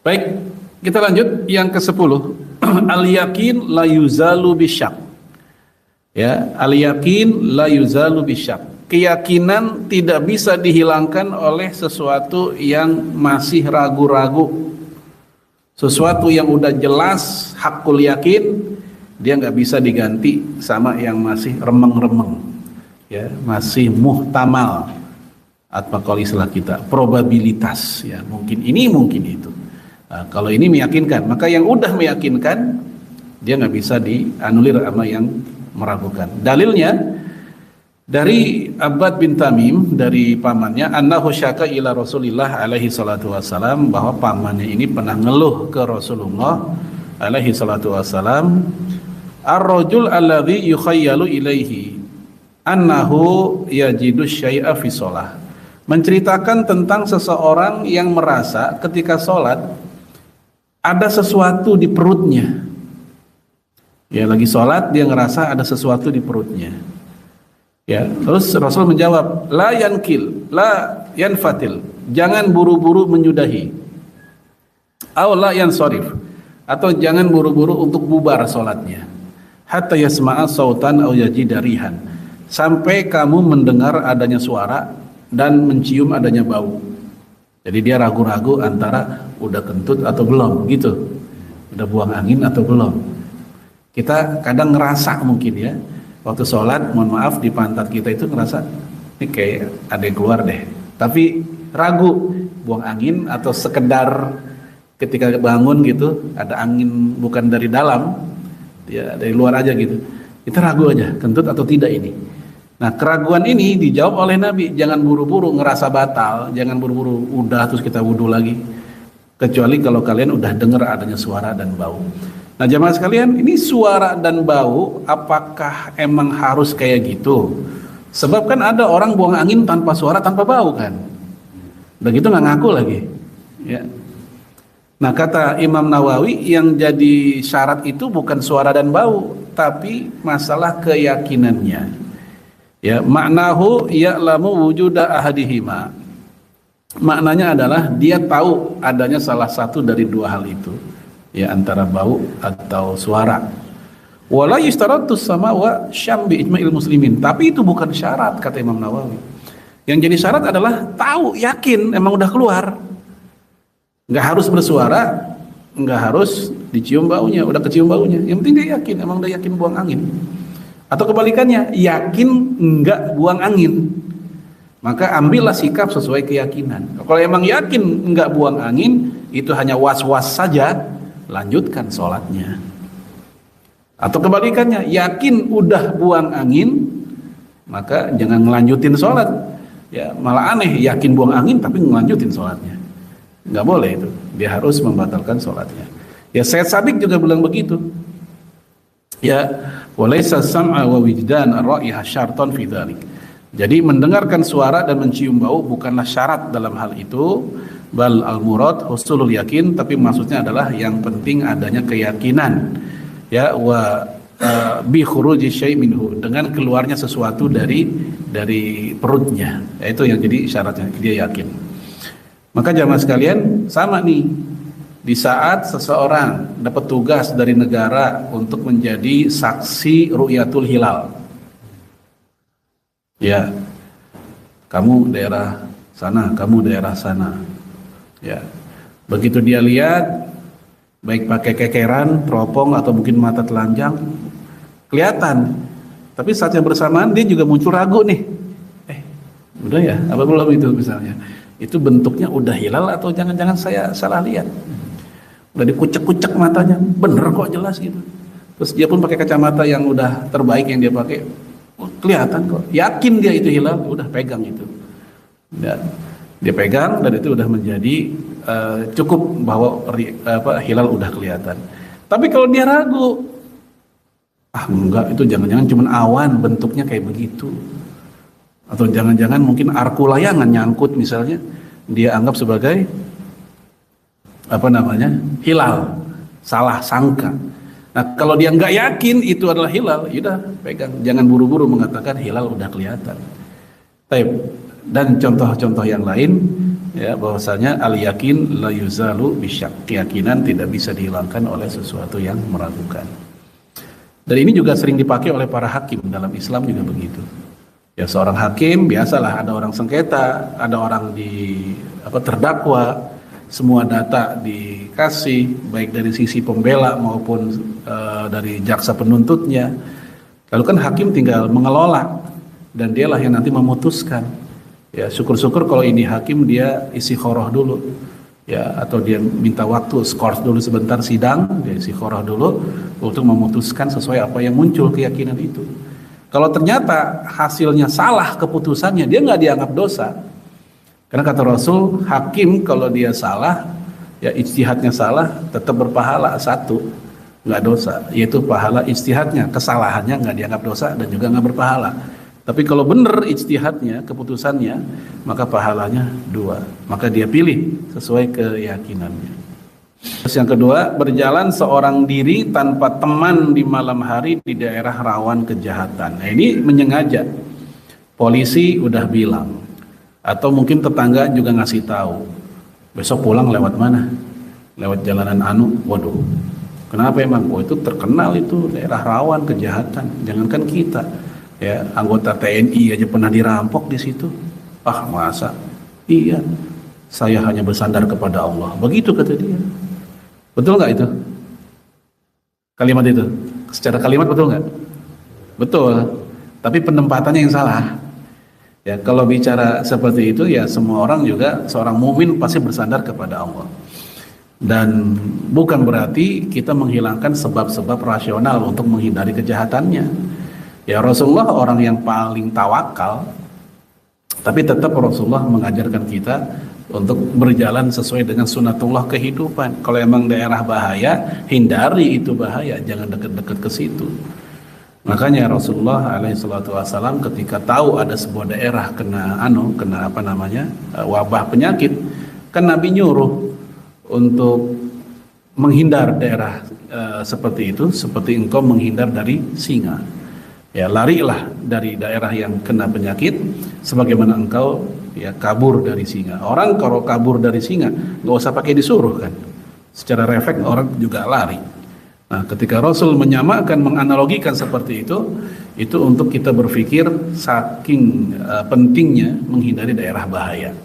Baik, kita lanjut yang ke-10. Al-yakin la yuzalu bisyak. Ya, al-yakin la yuzalu bisyak. Keyakinan tidak bisa dihilangkan oleh sesuatu yang masih ragu-ragu. Sesuatu yang udah jelas hakul yakin, dia nggak bisa diganti sama yang masih remeng-remeng, ya, masih muhtamal, atau kalau istilah kita probabilitas, ya, mungkin ini mungkin itu. Nah, kalau ini meyakinkan, maka yang udah meyakinkan dia nggak bisa dianulir sama yang meragukan. Dalilnya dari Abbad bin Tamim, dari pamannya, annahu syaka ila Rasulillah alaihi salatu wassalam, bahwa pamannya ini pernah ngeluh ke Rasulullah alaihi salatu wassalam, ar-rajul alladhi yukhayyalu ilaihi annahu yajidu syai'a fi shalah, menceritakan tentang seseorang yang merasa ketika sholat ada sesuatu di perutnya. Ya, lagi sholat dia ngerasa ada sesuatu di perutnya. Ya, terus Rasul menjawab, la yankil, la yanfatil, jangan buru-buru menyudahi. Aw la yansarif, atau jangan buru-buru untuk bubar sholatnya. Hatta yasma'a sautan aw yajida rihan, sampai kamu mendengar adanya suara dan mencium adanya bau. Jadi dia ragu-ragu antara udah kentut atau belum, gitu. Udah buang angin atau belum. Kita kadang ngerasa mungkin, ya, waktu sholat, mohon maaf, di pantat kita itu ngerasa ini kayak ada yang keluar deh, tapi ragu buang angin atau sekedar ketika bangun gitu ada angin bukan dari dalam, ya dari luar aja gitu, kita ragu aja kentut atau tidak ini. Nah, keraguan ini dijawab oleh Nabi, jangan buru-buru ngerasa batal, jangan buru-buru udah terus kita wudhu lagi, kecuali kalau kalian udah dengar adanya suara dan bau. Nah, jamaah sekalian, ini suara dan bau apakah emang harus kayak gitu? Sebab kan ada orang buang angin tanpa suara, tanpa bau kan. Udah gitu nggak ngaku lagi, ya. Nah, kata Imam Nawawi, yang jadi syarat itu bukan suara dan bau, tapi masalah keyakinannya. Ya, maknahu ya'lamu wujuda ahadihima. Maknanya adalah dia tahu adanya salah satu dari dua hal itu, ya, antara bau atau suara. Wala yustaratu sama wa syam bi ijma'il muslimin, tapi itu bukan syarat kata Imam Nawawi. Yang jadi syarat adalah tahu, yakin emang udah keluar. Nggak harus bersuara, nggak harus dicium baunya, udah kecium baunya. Yang penting dia yakin, emang udah yakin buang angin. Atau kebalikannya, yakin nggak buang angin, maka ambillah sikap sesuai keyakinan. Kalau emang yakin nggak buang angin, itu hanya was-was saja, lanjutkan sholatnya. Atau kebalikannya, yakin udah buang angin, maka jangan ngelanjutin sholat. Ya, malah aneh, yakin buang angin tapi ngelanjutin sholatnya. Nggak boleh itu, dia harus membatalkan sholatnya. Ya, Syed Sabiq juga bilang begitu. Ya, walaysa sam'a wa wijdan ar-ra'ihah syarton fi dzalik. Jadi mendengarkan suara dan mencium bau bukanlah syarat dalam hal itu, bal al-murad husulul yakin, tapi maksudnya adalah yang penting adanya keyakinan, ya, wa bi khuruji syai' minhu, dengan keluarnya sesuatu dari perutnya, yaitu yang jadi syaratnya, dia yakin. Maka jamaah sekalian, sama nih, di saat seseorang dapat tugas dari negara untuk menjadi saksi ru'yatul hilal, ya, kamu daerah sana, kamu daerah sana, ya, begitu dia lihat, baik pakai kekeran, teropong atau mungkin mata telanjang, kelihatan. Tapi saat yang bersamaan dia juga muncul ragu nih, udah ya, apa belum itu misalnya, itu bentuknya udah hilal atau jangan-jangan saya salah lihat. Udah dikucek-kucek matanya, bener kok, jelas gitu. Terus dia pun pakai kacamata yang udah terbaik yang dia pakai, kelihatan kok, yakin dia itu hilal, udah pegang itu. Dan dia pegang dan itu udah menjadi cukup bahwa hilal udah kelihatan. Tapi kalau dia ragu, enggak, itu jangan-jangan cuma awan bentuknya kayak begitu, atau jangan-jangan mungkin arku layangan nyangkut misalnya, dia anggap sebagai hilal, salah sangka. Nah, kalau dia nggak yakin itu adalah hilal, yaudah pegang, jangan buru-buru mengatakan hilal udah kelihatan. Dan contoh-contoh yang lain, ya bahwasanya al yakin la yuzalu bisyak, keyakinan tidak bisa dihilangkan oleh sesuatu yang meragukan. Dan ini juga sering dipakai oleh para hakim dalam Islam juga begitu. Ya seorang hakim biasalah ada orang sengketa, ada orang terdakwa, semua data dikasih baik dari sisi pembela maupun dari jaksa penuntutnya. Lalu kan hakim tinggal mengelola dan dialah yang nanti memutuskan. Ya syukur-syukur kalau ini hakim dia istikharah dulu, ya atau dia minta waktu skors dulu sebentar sidang, dia istikharah dulu untuk memutuskan sesuai apa yang muncul keyakinan itu. Kalau ternyata hasilnya salah keputusannya, dia nggak dianggap dosa. Karena kata Rasul, hakim kalau dia salah, ya ijtihadnya salah, tetap berpahala satu, nggak dosa, yaitu pahala ijtihadnya, kesalahannya nggak dianggap dosa dan juga nggak berpahala. Tapi kalau benar ijtihadnya, keputusannya, maka pahalanya 2. Maka dia pilih sesuai keyakinannya. Terus yang kedua, berjalan seorang diri tanpa teman di malam hari di daerah rawan kejahatan. Nah, ini menyengaja. Polisi udah bilang, atau mungkin tetangga juga ngasih tahu. Besok pulang lewat mana? Lewat jalanan anu. Waduh, kenapa emang? Oh itu terkenal itu daerah rawan kejahatan. Jangankan kita. Ya, anggota TNI aja pernah dirampok di situ. Ah, masa? Iya. Saya hanya bersandar kepada Allah. Begitu kata dia. Betul nggak itu? Kalimat itu. Secara kalimat betul nggak? Betul. Tapi penempatannya yang salah. Ya, kalau bicara seperti itu ya semua orang juga seorang mukmin pasti bersandar kepada Allah. Dan bukan berarti kita menghilangkan sebab-sebab rasional untuk menghindari kejahatannya. Ya Rasulullah orang yang paling tawakal, tapi tetap Rasulullah mengajarkan kita untuk berjalan sesuai dengan sunatullah kehidupan. Kalau emang daerah bahaya, hindari itu bahaya, jangan dekat-dekat ke situ. Makanya Rasulullah SAW ketika tahu ada sebuah daerah kena wabah penyakit, kan Nabi nyuruh untuk menghindar daerah seperti itu, seperti engkau menghindar dari singa. Ya larilah dari daerah yang kena penyakit sebagaimana engkau ya kabur dari singa. Orang kalau kabur dari singa nggak usah pakai disuruh kan, secara refleks orang juga lari. Nah ketika Rasul menyamakan, menganalogikan seperti itu untuk kita berpikir saking pentingnya menghindari daerah bahaya.